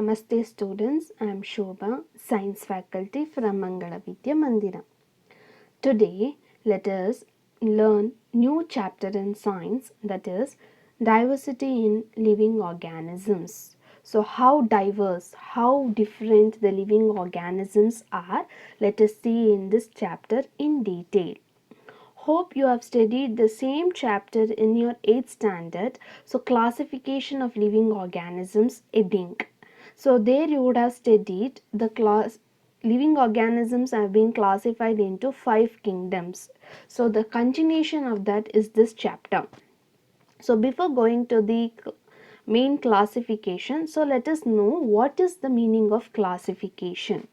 Namaste students, I am Shobha, Science faculty from Mangala Vidya Mandira. Today, let us learn new chapter in science, that is diversity in living organisms. So how diverse, how different the living organisms are, let us see in this chapter in detail. Hope you have studied the same chapter in your 8th standard. So classification of living organisms, Ebbing. So there you would have studied the class living organisms have been classified into 5 kingdoms. So the continuation of that is this chapter. So before going to the main classification, so let us know what is the meaning of classification.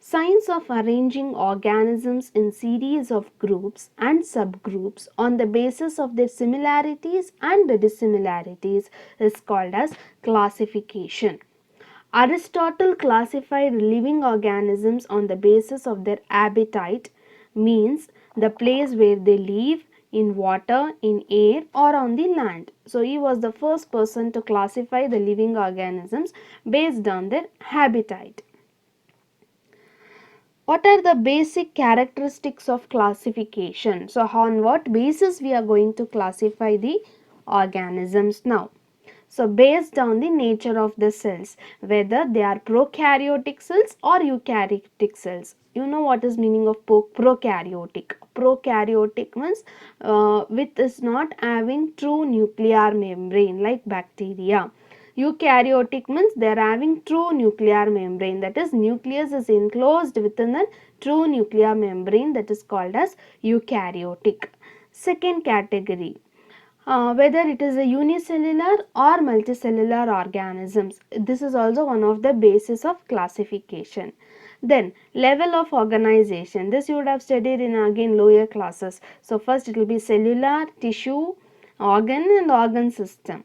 Science of arranging organisms in series of groups and subgroups on the basis of their similarities and dissimilarities is called as classification. Aristotle classified living organisms on the basis of their habitat, means the place where they live, in water, in air, or on the land. So he was the first person to classify the living organisms based on their habitat. What are the basic characteristics of classification? So on what basis we are going to classify the organisms now? So based on the nature of the cells, whether they are prokaryotic cells or eukaryotic cells. You know what is meaning of prokaryotic. Prokaryotic means which is not having true nuclear membrane like bacteria. Eukaryotic means they are having true nuclear membrane, that is nucleus is enclosed within a true nuclear membrane, that is called as eukaryotic. Second category, whether it is a unicellular or multicellular organisms. This is also one of the basis of classification. Then level of organization, this you would have studied in again lower classes. So first it will be cellular, tissue, organ and organ system.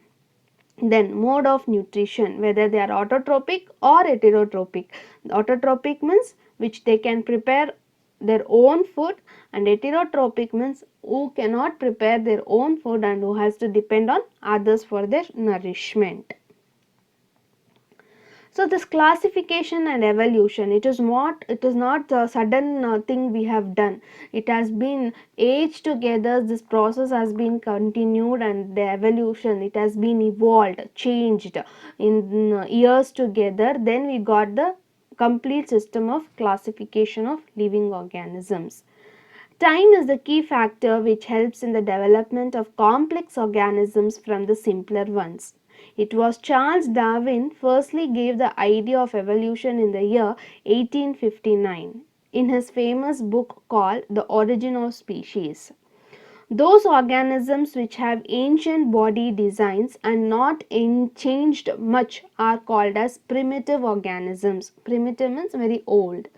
Then mode of nutrition, whether they are autotrophic or heterotrophic. Autotrophic means which they can prepare their own food, and heterotrophic means who cannot prepare their own food and who has to depend on others for their nourishment. So this classification and evolution, it is not a sudden thing we have done. It has been aged together. This process has been continued, and the evolution, it has been evolved, changed in years together. Then we got the complete system of classification of living organisms. Time is the key factor which helps in the development of complex organisms from the simpler ones. It was Charles Darwin firstly gave the idea of evolution in the year 1859 in his famous book called The Origin of Species. Those organisms which have ancient body designs and not changed much are called as primitive organisms. Primitive means very old.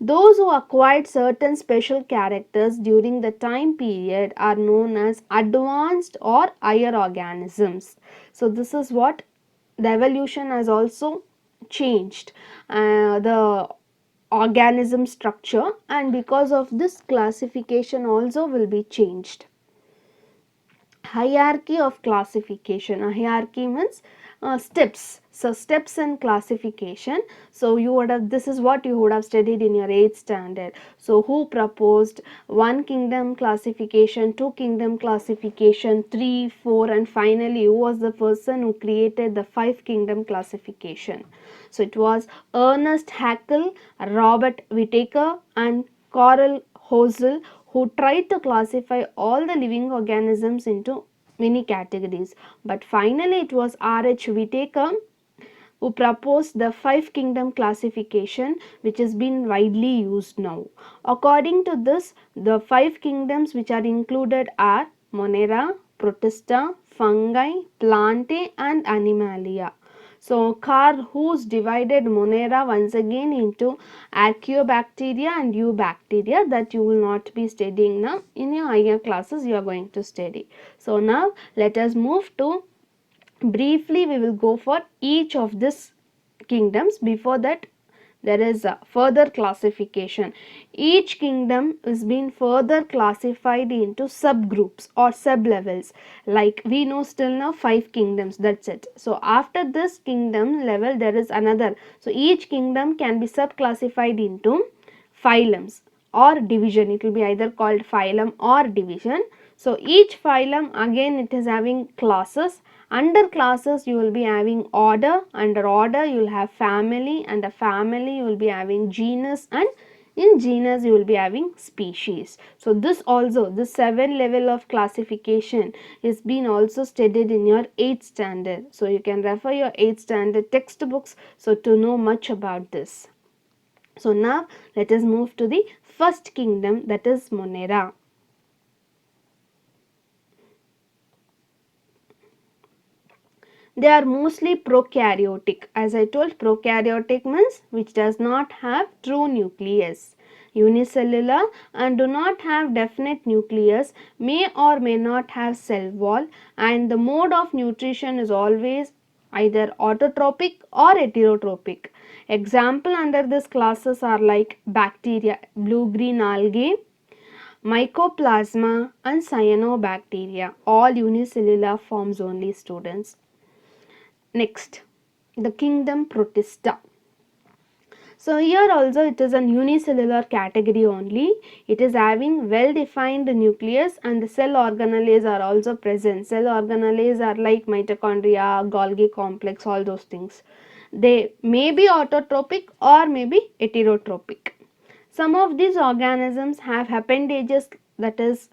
Those who acquired certain special characters during the time period are known as advanced or higher organisms. So this is what the evolution has also changed the organism structure, and because of this classification also will be changed. Hierarchy of classification. A hierarchy means steps. So steps in classification. So you would have, this is what you would have studied in your 8th standard. So who proposed 1 kingdom classification, 2 kingdom classification, 3, 4, and finally who was the person who created the 5 kingdom classification? So it was Ernest Haeckel, Robert Whittaker, and Carl Hoezl, who tried to classify all the living organisms into many categories. But finally it was R.H. Whittaker who proposed the 5 kingdom classification, which has been widely used now. According to this, the 5 kingdoms which are included are Monera, Protista, Fungi, Plantae and Animalia. So Carl Hoezl divided Monera once again into Archaeobacteria and Eubacteria, that you will not be studying now. In your higher classes you are going to study. So now let us move to, briefly we will go for each of these kingdoms. Before that there is a further classification. Each kingdom is being further classified into subgroups or sub-levels. Like we know still now 5 kingdoms, that's it. So after this kingdom level there is another. So each kingdom can be sub-classified into phylums or division. It will be either called phylum or division. So each phylum again it is having classes. Under classes you will be having order, under order you will have family, under family you will be having genus, and in genus you will be having species. So this also, this 7 level of classification is being also studied in your 8th standard. So you can refer your 8th standard textbooks so to know much about this. So now let us move to the first kingdom, that is Monera. They are mostly prokaryotic. As I told, prokaryotic means which does not have true nucleus. Unicellular and do not have definite nucleus, may or may not have cell wall, and the mode of nutrition is always either autotrophic or heterotrophic. Example under this classes are like bacteria, blue-green algae, mycoplasma and cyanobacteria, all unicellular forms only, students. Next, the kingdom Protista. So here also it is an unicellular category only. It is having well defined nucleus and the cell organelles are also present. Cell organelles are like mitochondria, Golgi complex, all those things. They may be autotrophic or may be heterotrophic. Some of these organisms have appendages, that is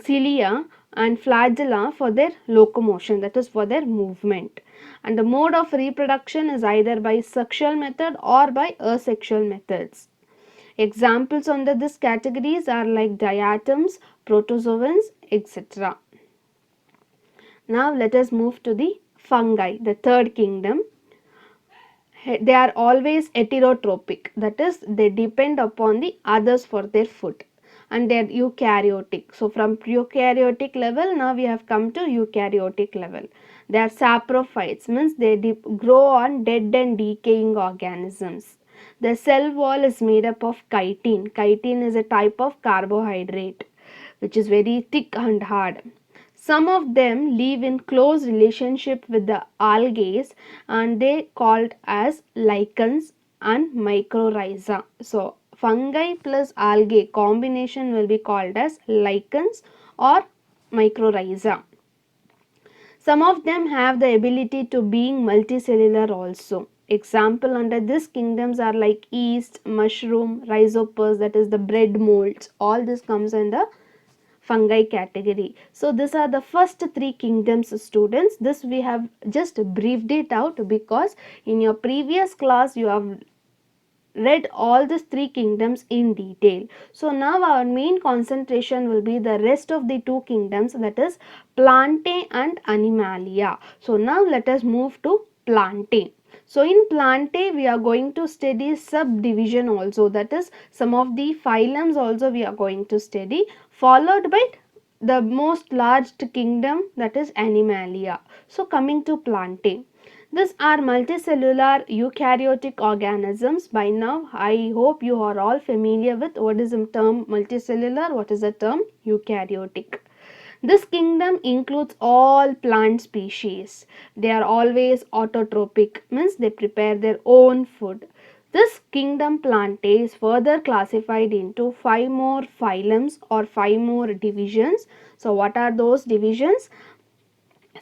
cilia and flagella for their locomotion, that is for their movement. And the mode of reproduction is either by sexual method or by asexual methods. Examples under this categories are like diatoms, protozoans, etc. Now let us move to the fungi, the third kingdom. They are always heterotrophic, that is they depend upon the others for their food, and they are eukaryotic. So from prokaryotic level now we have come to eukaryotic level. They are saprophytes, means they grow on dead and decaying organisms. The cell wall is made up of chitin. Chitin is a type of carbohydrate which is very thick and hard. Some of them live in close relationship with the algae and they called as lichens and mycorrhiza. So fungi plus algae combination will be called as lichens or mycorrhiza. Some of them have the ability to being multicellular also. Example under this kingdoms are like yeast, mushroom, rhizopus, that is the bread molds. All this comes under fungi category. So these are the first 3 kingdoms, students. This we have just briefed it out because in your previous class you have read all these 3 kingdoms in detail. So now our main concentration will be the rest of the 2 kingdoms, that is Plantae and Animalia. So now let us move to Plantae. So in Plantae we are going to study subdivision also, that is some of the phylums also we are going to study, followed by the most large kingdom, that is Animalia. So coming to Plantae. These are multicellular eukaryotic organisms. By now, I hope you are all familiar with what is the term multicellular, what is the term eukaryotic. This kingdom includes all plant species. They are always autotrophic, means they prepare their own food. This kingdom Plantae is further classified into 5 more phylums or 5 more divisions. So what are those divisions?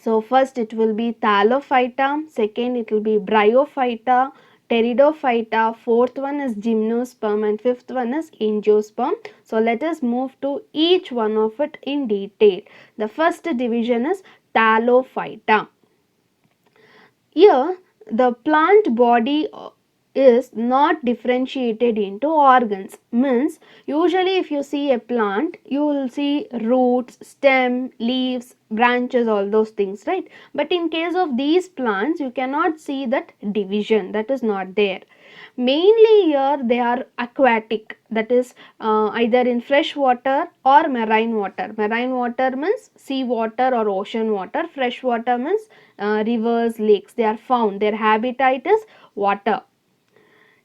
So first it will be Thallophyta, second it will be Bryophyta, Pteridophyta, fourth one is Gymnosperm and fifth one is Angiosperm. So let us move to each one of it in detail. The first division is Thallophyta. Here the plant body is not differentiated into organs, means usually if you see a plant you will see roots, stem, leaves, branches, all those things, right? But in case of these plants you cannot see that division, that is not there. Mainly here they are aquatic, that is either in fresh water or marine water. Marine water means sea water or ocean water, fresh water means rivers, lakes, they are found, their habitat is water.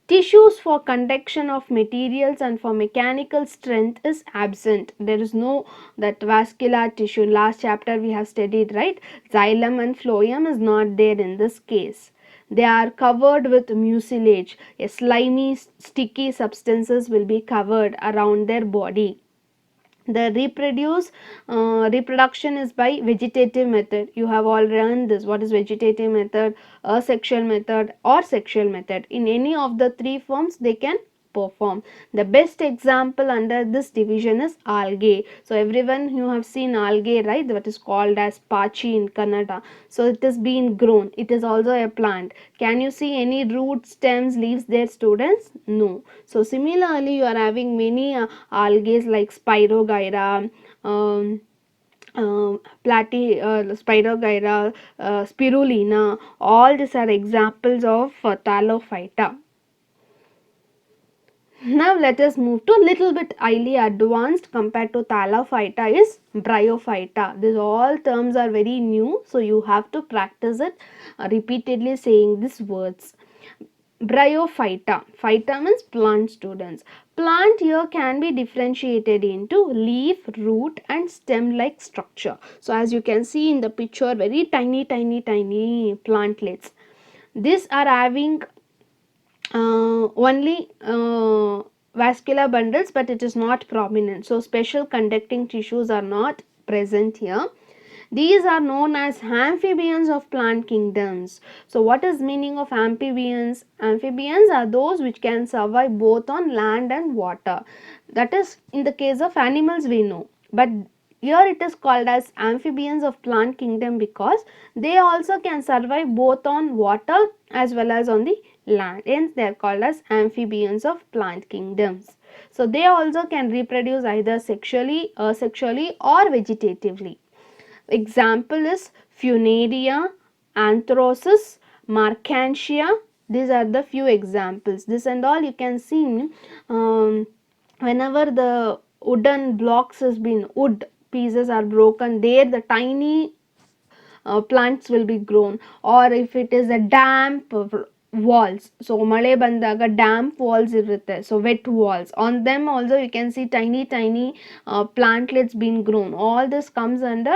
Tissues for conduction of materials and for mechanical strength is absent. There is no that vascular tissue. Last chapter we have studied, right? Xylem and phloem is not there in this case. They are covered with mucilage. A slimy, sticky substances will be covered around their body. The reproduction is by vegetative method. You have all learned this. What is vegetative method, asexual method or sexual method? In any of the three forms they can perform. The best example under this division is algae. So everyone, you have seen algae, right? That is called as pachi in Kannada. So it is being grown. It is also a plant. Can you see any root, stems, leaves there, students? No. So similarly you are having many algae like Spirogyra, Spirogyra, Spirulina. All these are examples of Thallophyta. Now let us move to little bit highly advanced compared to Thallophyta is Bryophyta. These all terms are very new, so you have to practice it repeatedly saying these words. Bryophyta. Phyta means plant, students. Plant here can be differentiated into leaf, root and stem like structure. So as you can see in the picture, very tiny plantlets. These are having only vascular bundles, but it is not prominent. So special conducting tissues are not present here. These are known as amphibians of plant kingdoms. So what is meaning of amphibians? Amphibians are those which can survive both on land and water. That is in the case of animals we know. But here it is called as amphibians of plant kingdom because they also can survive both on water as well as on the land. Hence they are called as amphibians of plant kingdoms. So they also can reproduce either sexually, asexually or vegetatively. Example is Funaria, Anthrosis, Marchantia. These are the few examples. This and all you can see whenever the wooden blocks has been, wood pieces are broken, there the tiny plants will be grown. Or if it is a damp walls, so male bandaga damp walls irutte, so wet walls, on them also you can see tiny plantlets being grown. All this comes under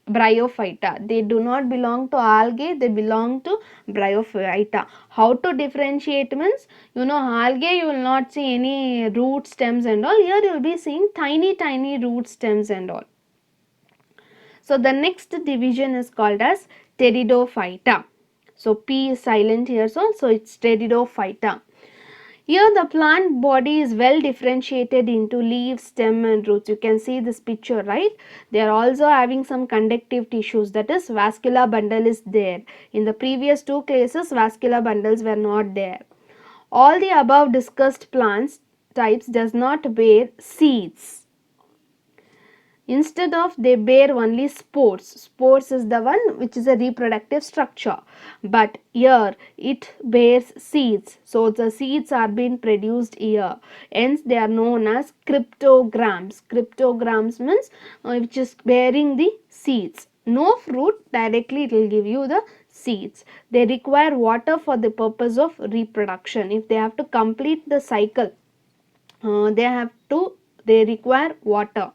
Bryophyta. They do not belong to algae, they belong to Bryophyta. How to differentiate means, you know, algae you will not see any root stems and all. Here you will be seeing tiny root stems and all. So the next division is called as Pteridophyta. So P is silent here, so it's Pteridophyta. Here the plant body is well differentiated into leaves, stem and roots. You can see this picture, right? They are also having some conductive tissues, that is vascular bundle is there. In the previous two cases vascular bundles were not there. All the above discussed plants types does not bear seeds. Instead of, they bear only spores. Spores is the one which is a reproductive structure, but here it bears seeds. So the seeds are being produced here, hence they are known as cryptogams. Cryptogams means which is bearing the seeds. No fruit, directly it will give you the seeds. They require water for the purpose of reproduction. If they have to complete the cycle, they require water.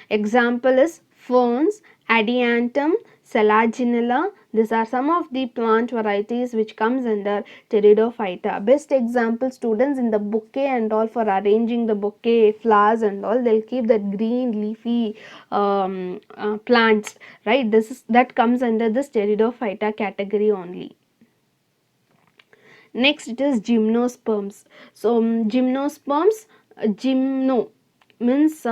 Example is ferns, Adiantum, Selaginella. These are some of the plant varieties which comes under Pteridophyta. Best example, students, in the bouquet and all, for arranging the bouquet, flowers and all, they'll keep that green leafy plants, right? That comes under this Pteridophyta category only. Next it is gymnosperms. So gymnosperms, gymno means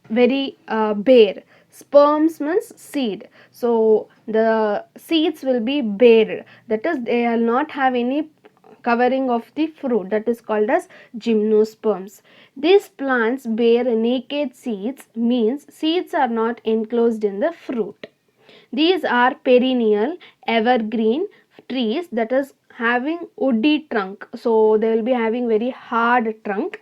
very bare. Sperms means seed, so the seeds will be bare, that is they will not have any covering of the fruit, that is called as gymnosperms. These plants bear naked seeds, means seeds are not enclosed in the fruit. These are perennial evergreen trees, that is having woody trunk, so they will be having very hard trunk.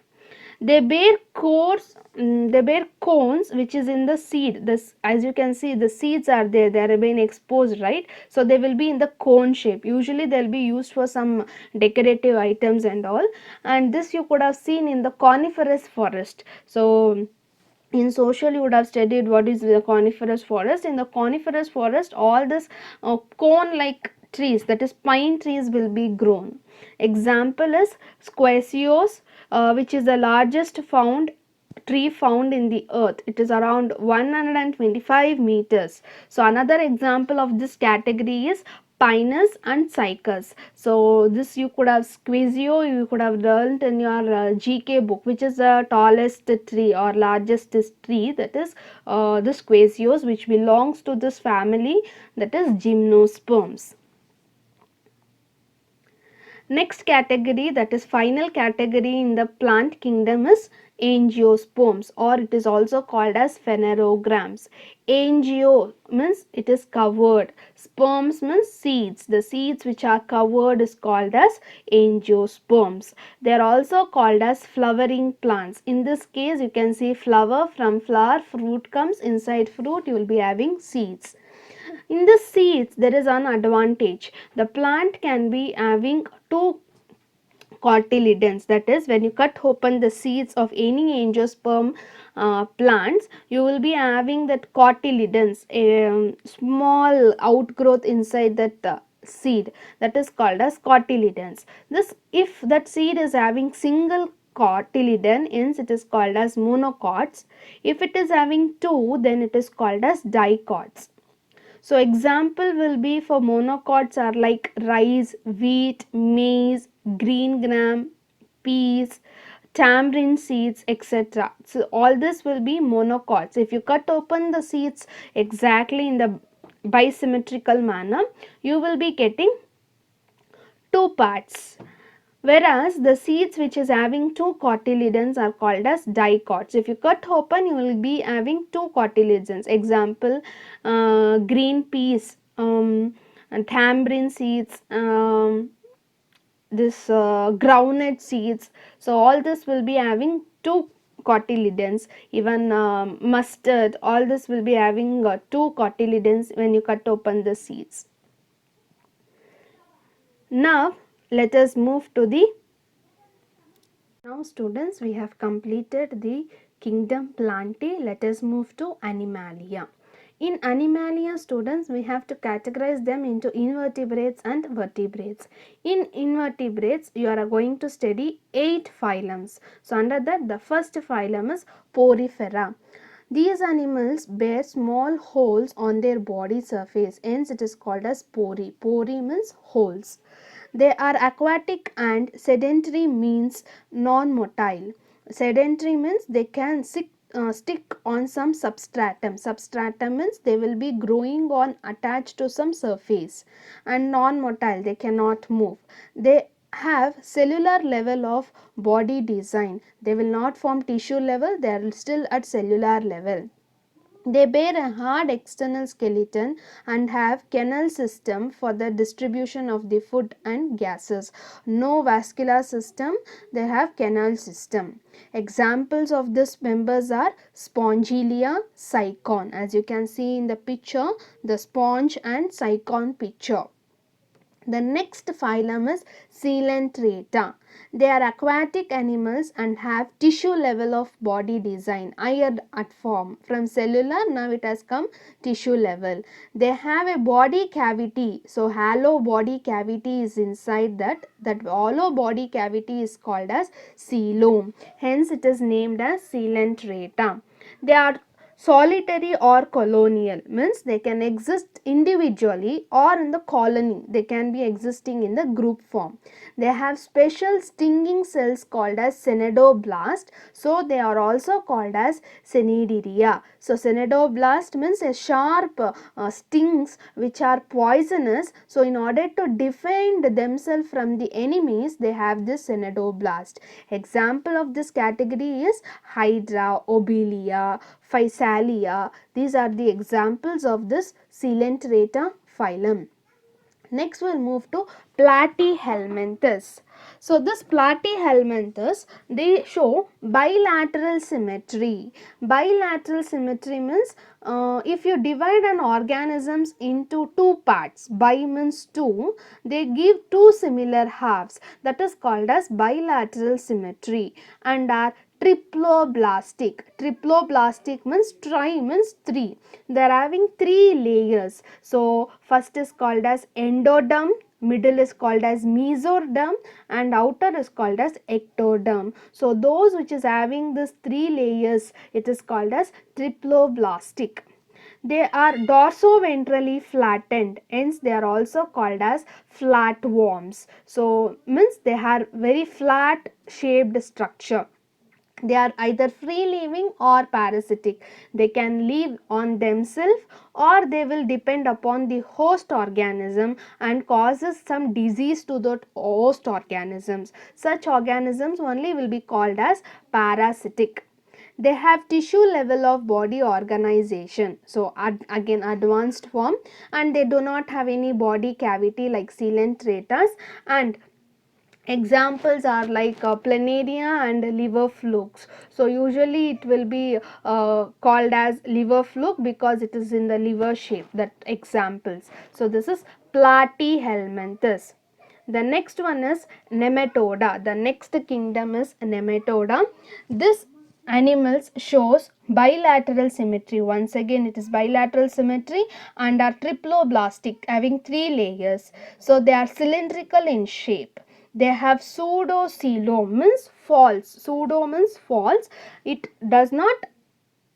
They bear cores, they bear cones which is in the seed. This, as you can see, the seeds are there, they are being exposed, right? So they will be in the cone shape. Usually they'll be used for some decorative items and all. And this you could have seen in the coniferous forest. So in social you would have studied what is the coniferous forest. In the coniferous forest, all this cone like trees, that is pine trees, will be grown. Example is squasios, which is the largest found tree found in the earth. It is around 125 meters. So another example of this category is Pinus and Cycas. So this you could have Squasio, you could have learnt in your GK book, which is the tallest tree or largest tree, that is the Squasios, which belongs to this family, that is Gymnosperms. Next category, that is final category in the plant kingdom, is angiosperms, or it is also called as phanerograms. Angio means it is covered, sperms means seeds. The seeds which are covered is called as angiosperms. They are also called as flowering plants. In this case you can see flower, from flower fruit comes, inside fruit you will be having seeds. In the seeds there is an advantage. The plant can be having two cotyledons, that is, when you cut open the seeds of any angiosperm plants, you will be having that cotyledons, a small outgrowth inside that seed, that is called as cotyledons. This, if that seed is having single cotyledon, hence it is called as monocots. If it is having two, then it is called as dicots. So example will be for monocots are like rice, wheat, maize, green gram, peas, tamarind seeds, etc. So all this will be monocots. If you cut open the seeds exactly in the bisymmetrical manner, you will be getting two parts. Whereas the seeds which is having two cotyledons are called as dicots. If you cut open, you will be having two cotyledons. Example, green peas, and tamarind seeds, this groundnut seeds. So all this will be having two cotyledons. Even mustard, all this will be having two cotyledons when you cut open the seeds. Now let us move to the Now students, we have completed the kingdom Plantae. Let us move to Animalia. In Animalia students, we have to categorize them into invertebrates and vertebrates. In invertebrates, you are going to study 8 phylums. So under that, the first phylum is Porifera. These animals bear small holes on their body surface, hence it is called as pori. Pori means holes. They are aquatic and sedentary means non-motile. Sedentary means they can stick on some substratum. Substratum means they will be growing on attached to some surface, and non-motile, they cannot move. They have cellular level of body design. They will not form tissue level, they are still at cellular level. They bear a hard external skeleton and have canal system for the distribution of the food and gases. No vascular system, they have canal system. Examples of these members are Spongylia, Cycon. As you can see in the picture, the sponge and cycon picture. The next phylum is Coelenterata. They are aquatic animals and have tissue level of body design, higher at form. From cellular, now it has come tissue level. They have a body cavity. So hollow body cavity is inside that. That hollow body cavity is called as coelom. Hence it is named as Coelenterata. They are solitary or colonial, means they can exist individually or in the colony. They can be existing in the group form. They have special stinging cells called as cnidoblast, so they are also called as cnidaria. So cnidoblast means a sharp stings which are poisonous. So in order to defend themselves from the enemies, they have this cnidoblast. Example of this category is Hydra, Obelia, Physalia. These are the examples of this Coelenterata phylum. Next we'll move to platyhelminthes. So this platyhelminthes, they show bilateral symmetry. Bilateral symmetry means if you divide an organisms into two parts, bi means two, they give two similar halves, that is called as bilateral symmetry, and are triploblastic. Triploblastic means tri means three. They are having three layers. So first is called as endoderm, middle is called as mesoderm, and outer is called as ectoderm. So those which is having this three layers, it is called as triploblastic. They are dorsoventrally flattened, hence they are also called as flatworms. So means they have very flat shaped structure. They are either free living or parasitic. They can live on themselves, or they will depend upon the host organism and causes some disease to the host organisms. Such organisms only will be called as parasitic. They have tissue level of body organization, so again advanced form, and they do not have any body cavity like coelentratus. And examples are like planaria and liver flukes. So usually it will be called as liver fluke because it is in the liver shape, that examples. So this is platyhelminthes. The next one is nematoda. The next kingdom is nematoda. This animals shows bilateral symmetry. Once again it is bilateral symmetry and are triploblastic, having three layers. So they are cylindrical in shape. They have pseudocoelom means false. Pseudo means false. It does not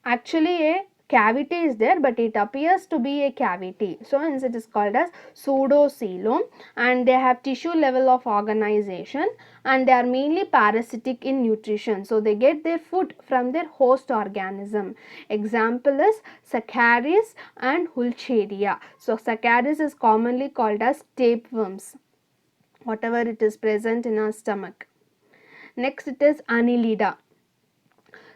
actually a cavity is there, but it appears to be a cavity. So hence it is called as pseudocoelom, and they have tissue level of organization, and they are mainly parasitic in nutrition. So they get their food from their host organism. Example is Saccharis and Hulcheria. So Saccharis is commonly called as tapeworms, whatever it is present in our stomach. Next it is Annelida.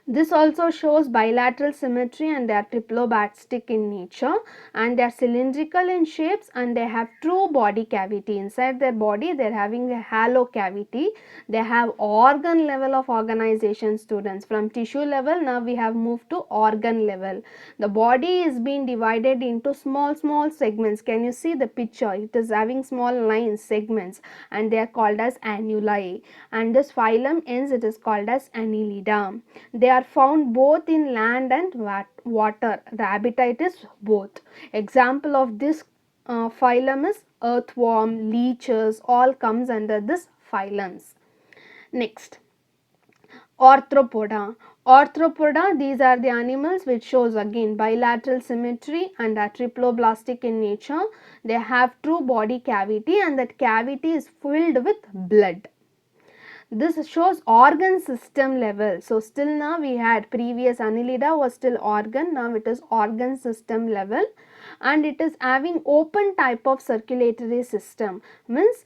This also shows bilateral symmetry, and they are triploblastic in nature, and they are cylindrical in shapes, and they have true body cavity. Inside their body they are having a hollow cavity. They have organ level of organization, students. From tissue level now we have moved to organ level. The body is being divided into small segments. Can you see the picture? It is having small lines, segments, and they are called as annuli. And this phylum ends, it is called as Annelida. They are found both in land and water. The habitat is both. Example of this phylum is earthworm, leeches, all comes under this phylums. Next, Arthropoda. Arthropoda, these are the animals which shows again bilateral symmetry and are triploblastic in nature. They have true body cavity, and that cavity is filled with blood. This shows organ system level. So still now we had previous Annelida was still organ, now it is organ system level, and it is having open type of circulatory system. Means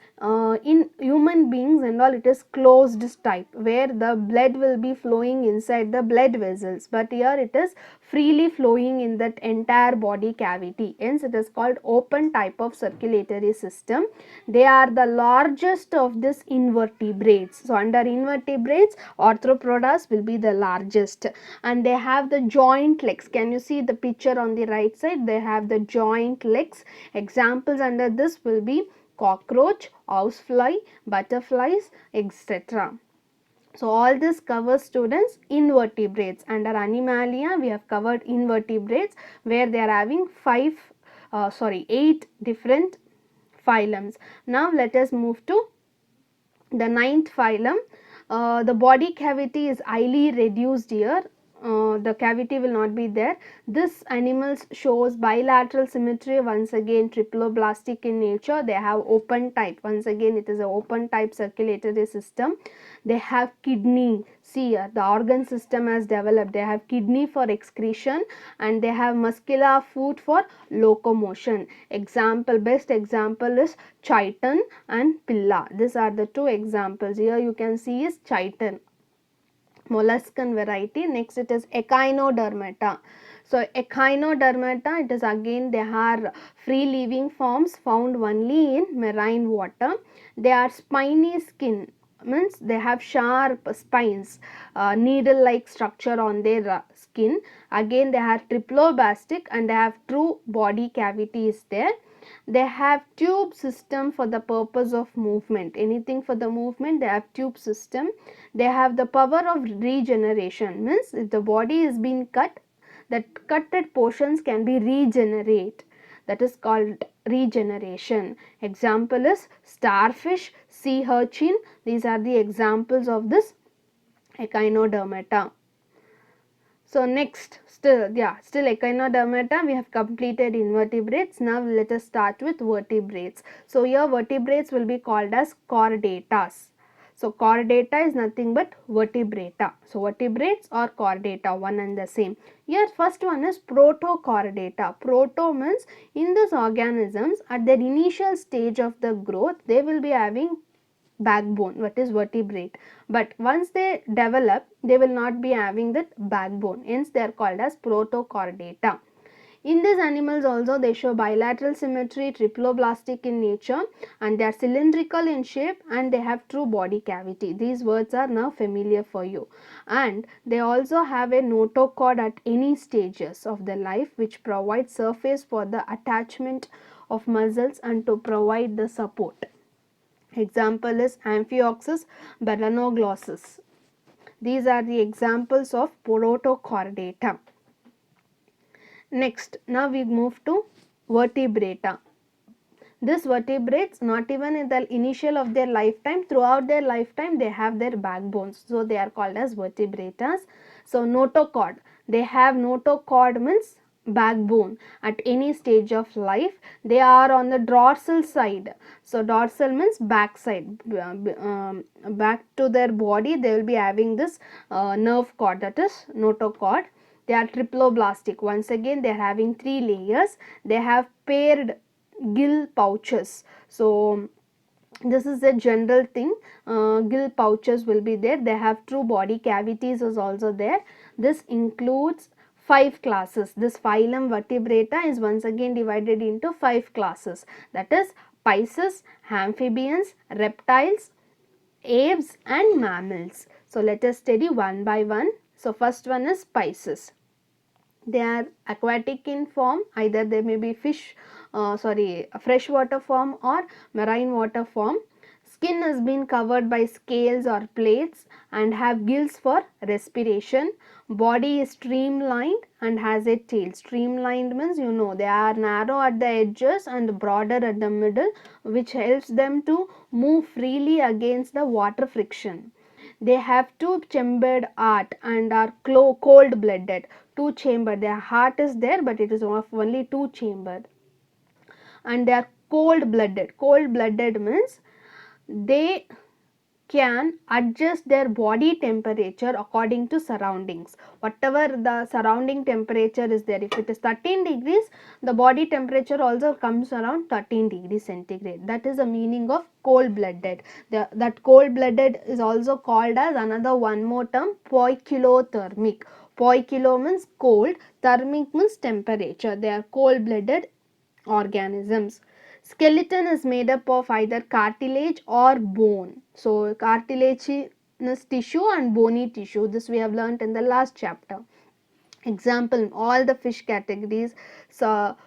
in human beings and all, it is closed type where the blood will be flowing inside the blood vessels, but here it is freely flowing in that entire body cavity. Hence it is called open type of circulatory system. They are the largest of this invertebrates. So under invertebrates, arthropodas will be the largest, and they have the joint legs. Can you see the picture on the right side? They have the joint legs. Examples under this will be cockroach, housefly, butterflies, etc. So all this covers, students, invertebrates. Under Animalia we have covered invertebrates, where they are having 8 different phylums. Now let us move to the ninth phylum. The body cavity is highly reduced here. The cavity will not be there. This animals shows bilateral symmetry, once again triploblastic in nature. They have open type, once again it is a open type circulatory system. They have kidney. See here, the organ system has developed. They have kidney for excretion, and they have muscular foot for locomotion. Example, best example is chiton and pilla. These are the two examples. Here you can see is chiton, molluscan variety. Next it is echinodermata. So echinodermata, it is again they are free living forms found only in marine water. They are spiny skin, means they have sharp spines, needle like structure on their skin. Again they are triploblastic and they have true body cavity is there. They have tube system for the purpose of movement, anything for the movement they have tube system. They have the power of regeneration, means if the body is being cut, that cutted portions can be regenerate, that is called regeneration. Example is starfish, sea urchin, these are the examples of this echinodermata. So next, still echinodermata, we have completed invertebrates. Now let us start with vertebrates. So here vertebrates will be called as chordatas. So chordata is nothing but vertebrata. So vertebrates or chordata, one and the same. Here first one is protochordata. Proto means in these organisms at their initial stage of the growth they will be having backbone, what is vertebrate, but once they develop they will not be having that backbone, hence they are called as protochordata. In these animals also they show bilateral symmetry, triploblastic in nature, and they are cylindrical in shape and they have true body cavity. These words are now familiar for you. And they also have a notochord at any stages of the life which provides surface for the attachment of muscles and to provide the support. Example is Amphioxus melanoglossus. These are the examples of protochordata. Next, now we move to vertebrata. This vertebrates, not even in the initial of their lifetime, throughout their lifetime they have their backbones, so they are called as vertebratas. So notochord, they have notochord means backbone at any stage of life. They are on the dorsal side, so dorsal means back side, back to their body they will be having this nerve cord, that is notochord. They are triploblastic, once again they are having 3 layers. They have paired gill pouches. So this is a general thing, gill pouches will be there. They have true body cavities is also there. This includes 5 classes. This phylum vertebrata is once again divided into 5 classes, that is pisces, amphibians, reptiles, aves and mammals. So let us study one by one. So first one is pisces. They are aquatic in form, either they may be freshwater form or marine water form. Skin has been covered by scales or plates and have gills for respiration. Body is streamlined and has a tail. Streamlined means you know they are narrow at the edges and broader at the middle, which helps them to move freely against the water friction. They have two chambered heart and are cold blooded. Two chambered, their heart is there but it is of only two chambered, and they are cold blooded. Cold blooded means they can adjust their body temperature according to surroundings. Whatever the surrounding temperature is there, if it is 13 degrees, the body temperature also comes around 13 degrees centigrade. That is the meaning of cold blooded. That cold blooded is also called as another one more term, poikilothermic. Poikilo means cold, thermic means temperature. They are cold blooded organisms. Skeleton is made up of either cartilage or bone. So cartilaginous tissue and bony tissue, this we have learnt in the last chapter. Example, all the fish categories, so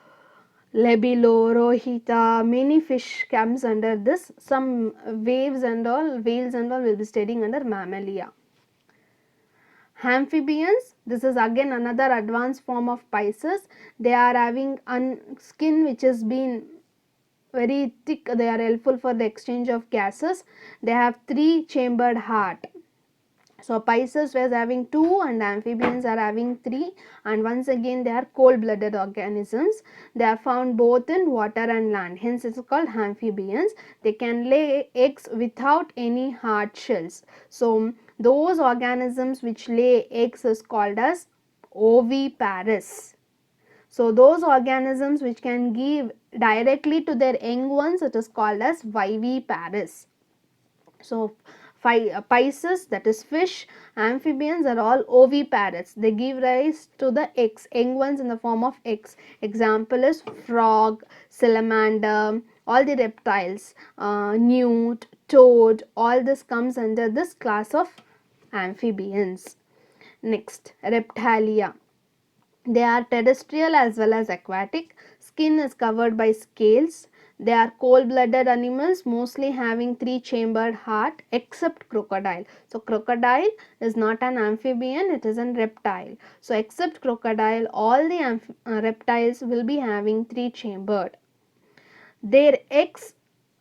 Lebilo, Rohita, many fish comes under this. Some waves and all, whales and all will be studying under Mammalia. Amphibians, this is again another advanced form of pisces. They are having skin which has been very thick, they are helpful for the exchange of gases. They have 3 chambered heart. So pisces was having 2 and amphibians are having 3, and once again they are cold blooded organisms. They are found both in water and land, hence it is called amphibians. They can lay eggs without any hard shells. So those organisms which lay eggs is called as oviparous. So those organisms which can give directly to their young ones, it is called as viviparous. So Pisces, that is fish, amphibians are all oviparous. They give rise to the eggs, young ones in the form of eggs. Example is frog, salamander, all the reptiles, newt, toad, all this comes under this class of amphibians. Next, reptilia. They are terrestrial as well as aquatic. Skin is covered by scales. They are cold-blooded animals, mostly having three-chambered heart, except crocodile. So crocodile is not an amphibian, it is a reptile. So except crocodile, all the reptiles will be having three-chambered. Their eggs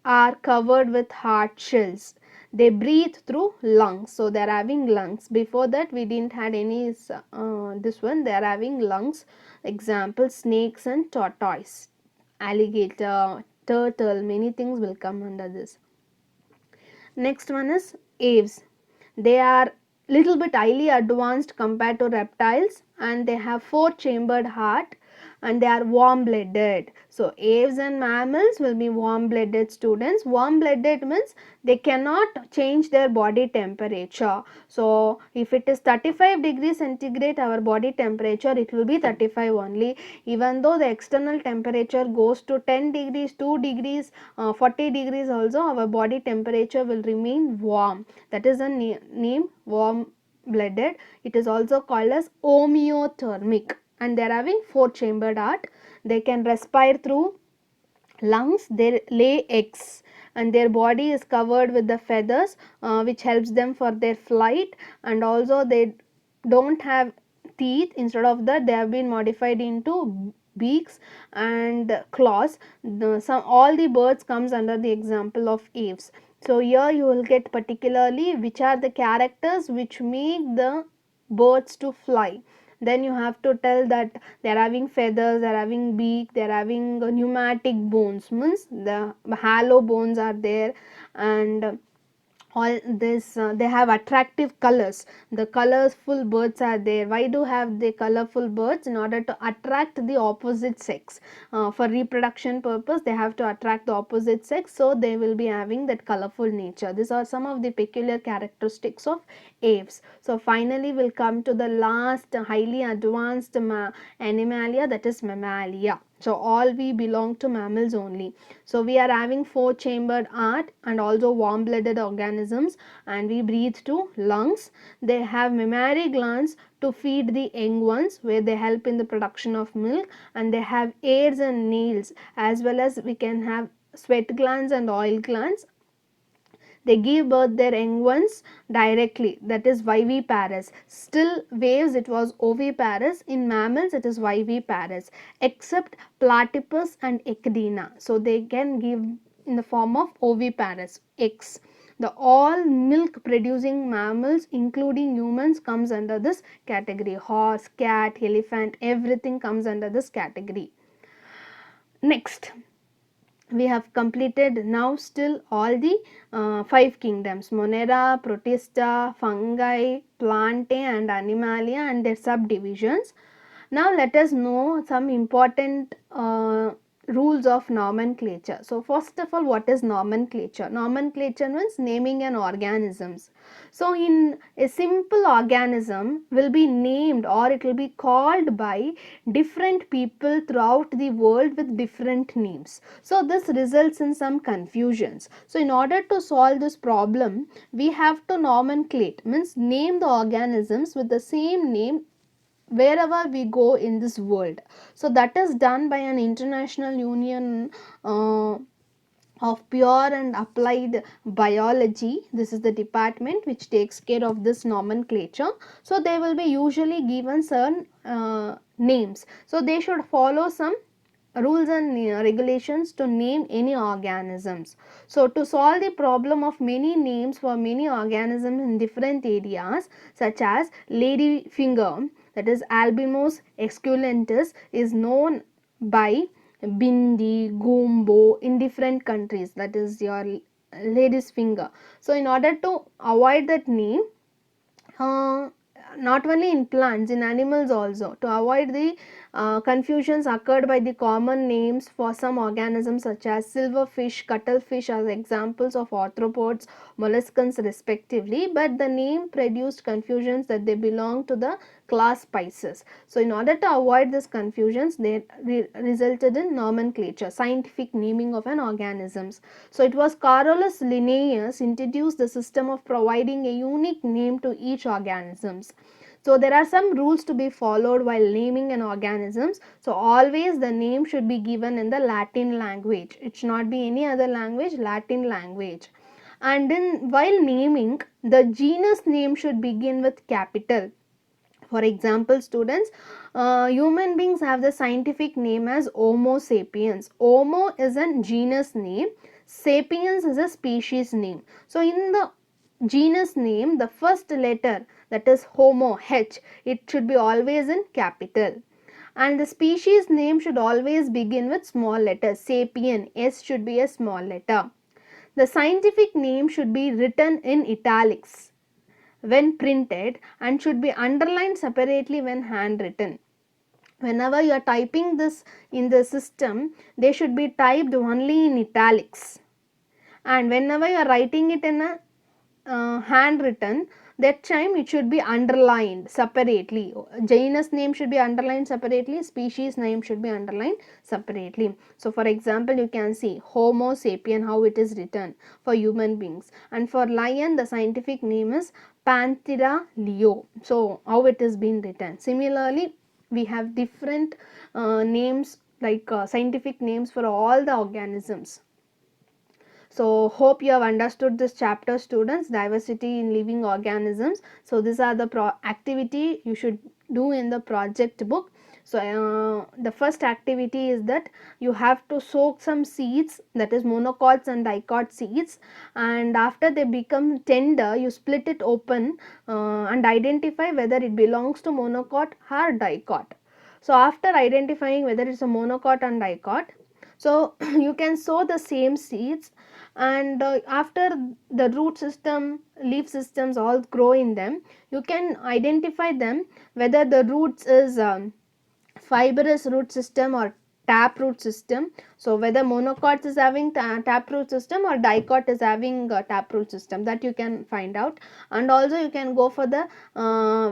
are covered with hard shells. They breathe through lungs, so they are having lungs. Before that, we didn't had any this one. They are having lungs. Example: snakes and tortoise, alligator, turtle. Many things will come under this. Next one is aves. They are little bit highly advanced compared to reptiles, and they have four-chambered heart, and they are warm-blooded. So aves and mammals will be warm-blooded students. Warm-blooded means they cannot change their body temperature. So if it is 35 degrees centigrade our body temperature, it will be 35 only. Even though the external temperature goes to 10 degrees, 2 degrees, 40 degrees also, our body temperature will remain warm. That is a name, warm blooded. It is also called as homeothermic, and they are having four-chambered heart. They can respire through lungs. They lay eggs, and their body is covered with the feathers, which helps them for their flight. And also they don't have teeth. Instead of that, they have been modified into beaks and claws. All the birds comes under the example of aves. So here you will get particularly which are the characters which make the birds to fly. Then you have to tell that they are having feathers, they are having beak, they are having pneumatic bones, means the hollow bones are there, and all this they have attractive colors. The colorful birds are there. Why do have the colorful birds? In order to attract the opposite sex, for reproduction purpose they have to attract the opposite sex, so they will be having that colorful nature. These are some of the peculiar characteristics of aves. So finally we'll come to the last highly advanced animalia, that is mammalia. So all we belong to mammals only. So we are having four-chambered heart and also warm-blooded organisms, and we breathe through lungs. They have mammary glands to feed the young ones, where they help in the production of milk, and they have ears and nails, as well as we can have sweat glands and oil glands. They give birth their young ones directly, that is viviparous. Still waves it was oviparous. In mammals it is viviparous, except platypus and echidna. So they can give in the form of oviparous eggs. The all milk producing mammals including humans comes under this category. Horse, cat, elephant, everything comes under this category. Next, we have completed now still all the five kingdoms: Monera, Protista, Fungi, Plantae and Animalia and their subdivisions. Now let us know some important rules of nomenclature. So first of all, what is nomenclature? Nomenclature means naming an organisms. So in a simple organism will be named, or it will be called by different people throughout the world with different names. So this results in some confusions. So in order to solve this problem, we have to nomenclate, means name the organisms with the same name wherever we go in this world. So that is done by an international union of pure and applied biology. This is the department which takes care of this nomenclature. So they will be usually given certain names. So they should follow some rules and regulations to name any organisms. So to solve the problem of many names for many organisms in different areas, such as ladyfinger, that is Albinos esculentus, is known by bindi, gumbo in different countries, that is your lady's finger. So in order to avoid that name, not only in plants, in animals also, to avoid the Confusions occurred by the common names for some organisms such as silverfish, cuttlefish as examples of arthropods, molluscans respectively, but the name produced confusions that they belong to the class Pisces. So, in order to avoid this confusions, they resulted in nomenclature, scientific naming of an organisms. So, it was Carolus Linnaeus introduced the system of providing a unique name to each organisms. So, there are some rules to be followed while naming an organisms. So, always the name should be given in the Latin language. It should not be any other language, Latin language. And in while naming, the genus name should begin with capital. For example, students, human beings have the scientific name as Homo sapiens. Homo is a genus name, sapiens is a species name. So, in the genus name, the first letter, that is Homo, H, it should be always in capital. And the species name should always begin with small letters. Sapien, S should be a small letter. The scientific name should be written in italics when printed and should be underlined separately when handwritten. Whenever you are typing this in the system, they should be typed only in italics. And whenever you are writing it in a handwritten, that time it should be underlined separately. Genus name should be underlined separately, species name should be underlined separately. So, for example, you can see Homo sapien, how it is written for human beings, and for lion the scientific name is Panthera leo. So, how it is been written. Similarly, we have different names like scientific names for all the organisms. So, hope you have understood this chapter, students, diversity in living organisms. So, these are the activity you should do in the project book. So, the first activity is that you have to soak some seeds, that is monocots and dicot seeds, and after they become tender, you split it open and identify whether it belongs to monocot or dicot. So, after identifying whether it is a monocot and dicot, so you can sow the same seeds, and after the root system, leaf systems all grow in them, you can identify them whether the roots is fibrous root system or tap root system. So, whether monocot is having tap root system or dicot is having tap root system, that you can find out. And also you can go for the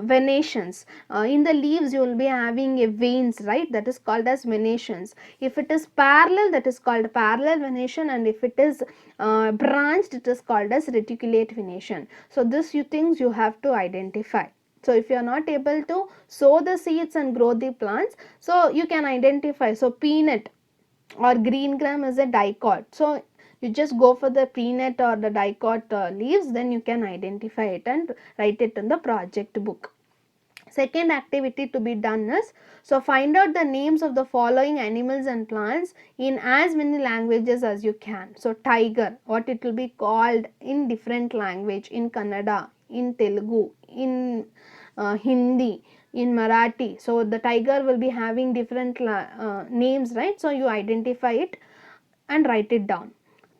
venations. In the leaves you will be having a veins, right, that is called as venations. If it is parallel, that is called parallel venation, and if it is branched, it is called as reticulate venation. So, this things you have to identify. So, if you are not able to sow the seeds and grow the plants, so you can identify. So, peanut or green gram is a dicot. So, you just go for the peanut or the dicot leaves, then you can identify it and write it in the project book. Second activity to be done is, so find out the names of the following animals and plants in as many languages as you can. So, tiger, what it will be called in different language, in Kannada, in Telugu, in Hindi, in Marathi. So, the tiger will be having different names, right. So, you identify it and write it down.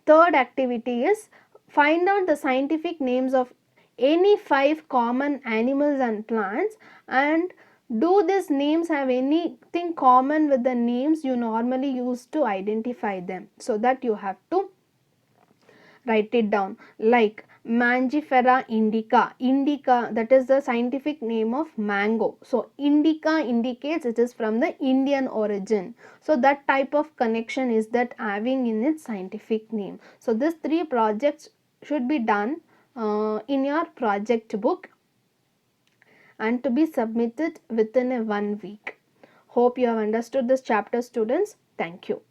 Third activity is, find out the scientific names of any 5 common animals and plants, and do these names have anything common with the names you normally use to identify them. So, that you have to write it down, like Mangifera indica. Indica, that is the scientific name of mango. So, indica indicates it is from the Indian origin. So, that type of connection is that having in its scientific name. So, these 3 projects should be done in your project book and to be submitted within a 1 week. Hope you have understood this chapter, students. Thank you.